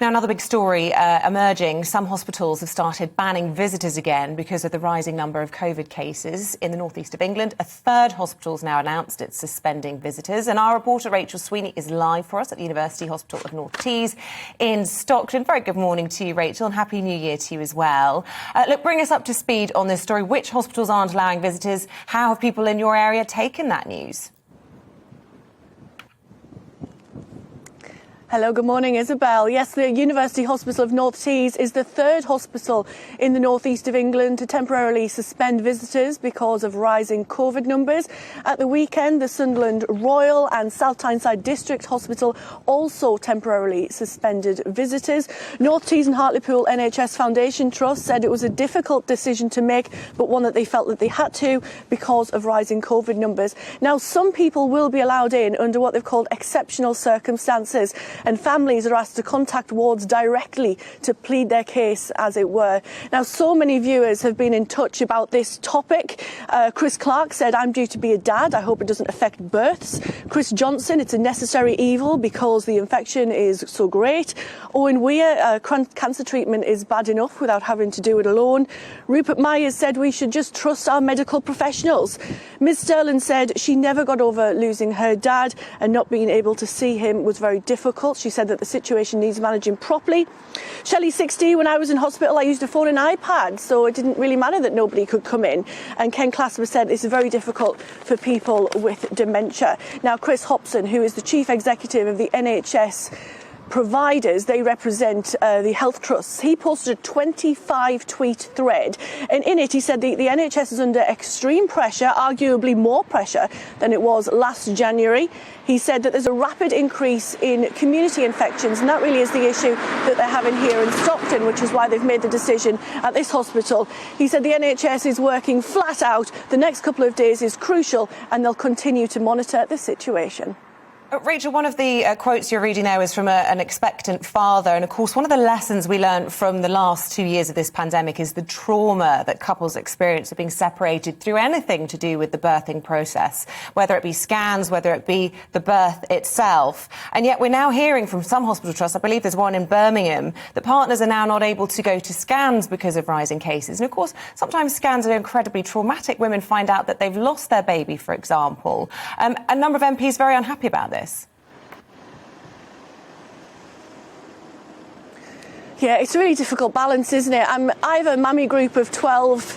Now, another big story emerging. Some hospitals have started banning visitors again because of the rising number of COVID cases in the northeast of England. A third hospital's now announced it's suspending visitors. And our reporter, Rachel Sweeney, is live for us at the University Hospital of North Tees in Stockton. Very good morning to you, Rachel, and Happy New Year to you as well. Look, bring us up to speed on this story. Which hospitals aren't allowing visitors? How have people in your area taken that news? Hello, good morning, Isabel. Yes, the University Hospital of North Tees is the third hospital in the northeast of England to temporarily suspend visitors because of rising COVID numbers. At the weekend, the Sunderland Royal and South Tyneside District Hospital also temporarily suspended visitors. North Tees and Hartlepool NHS Foundation Trust said it was a difficult decision to make, but one that they felt that they had to because of rising COVID numbers. Now, some people will be allowed in under what they've called exceptional circumstances, and families are asked to contact wards directly to plead their case, as it were. Now, so many viewers have been in touch about this topic. Chris Clark said, "I'm due to be a dad. I hope it doesn't affect births." Chris Johnson, "It's a necessary evil because the infection is so great." Owen Weir, "Cancer treatment is bad enough without having to do it alone." Rupert Myers said, "We should just trust our medical professionals." Ms Sterling said she never got over losing her dad and not being able to see him was very difficult. She said that the situation needs managing properly. Shelley, 60, "When I was in hospital, I used a phone and iPad, so it didn't really matter that nobody could come in." And Ken Clasper said it's very difficult for people with dementia. Now, Chris Hobson, who is the chief executive of the NHS providers, they represent the health trusts. He posted a 25-tweet thread, and in it he said the NHS is under extreme pressure, arguably more pressure than it was last January. He said that there's a rapid increase in community infections, and that really is the issue that they're having here in Stockton, which is why they've made the decision at this hospital. He said the NHS is working flat out. The next couple of days is crucial, and they'll continue to monitor the situation. Rachel, one of the quotes you're reading there was from an expectant father. And of course, one of the lessons we learned from the last 2 years of this pandemic is the trauma that couples experience of being separated through anything to do with the birthing process, whether it be scans, whether it be the birth itself. And yet we're now hearing from some hospital trusts, I believe there's one in Birmingham, that partners are now not able to go to scans because of rising cases. And of course, sometimes scans are incredibly traumatic. Women find out that they've lost their baby, for example. A number of MPs very unhappy about this. Yeah, it's a really difficult balance, isn't it? I have a mummy group of 12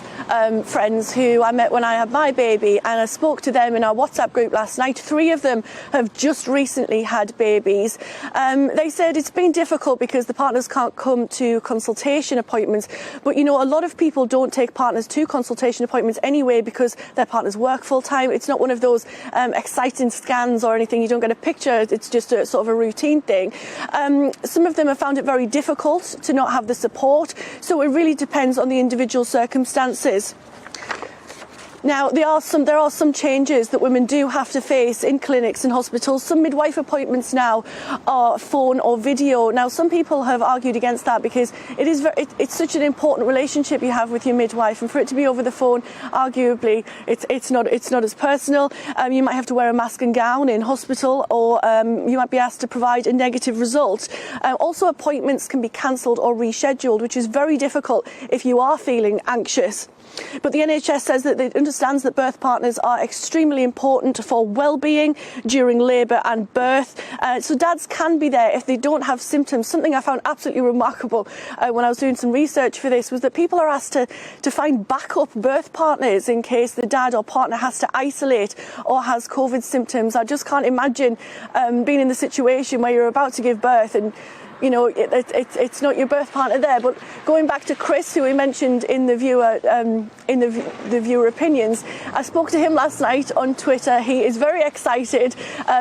friends who I met when I had my baby, and I spoke to them in our WhatsApp group last night. 3 of them have just recently had babies. They said it's been difficult because the partners can't come to consultation appointments. But, you know, a lot of people don't take partners to consultation appointments anyway because their partners work full time. It's not one of those exciting scans or anything. You don't get a picture. It's just a sort of a routine thing. Some of them have found it very difficult to not have the support, so it really depends on the individual circumstances. Now, there are some changes that women do have to face in clinics and hospitals. Some midwife appointments now are phone or video. Now, some people have argued against that because it's such an important relationship you have with your midwife, and for it to be over the phone, arguably, it's not as personal. You might have to wear a mask and gown in hospital, or you might be asked to provide a negative result. Also, appointments can be cancelled or rescheduled, which is very difficult if you are feeling anxious. But the NHS says that it understands that birth partners are extremely important for well-being during labour and birth. So dads can be there if they don't have symptoms. Something I found absolutely remarkable when I was doing some research for this was that people are asked to find backup birth partners in case the dad or partner has to isolate or has COVID symptoms. I just can't imagine being in the situation where you're about to give birth and you know, it's not your birth partner there. But going back to Chris, who we mentioned in the viewer opinions, I spoke to him last night on Twitter. He is very excited.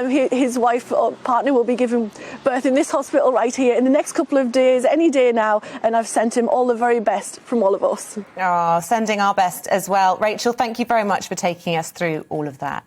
His wife or partner will be giving birth in this hospital right here in the next couple of days, any day now. And I've sent him all the very best from all of us. Oh, sending our best as well. Rachel, thank you very much for taking us through all of that.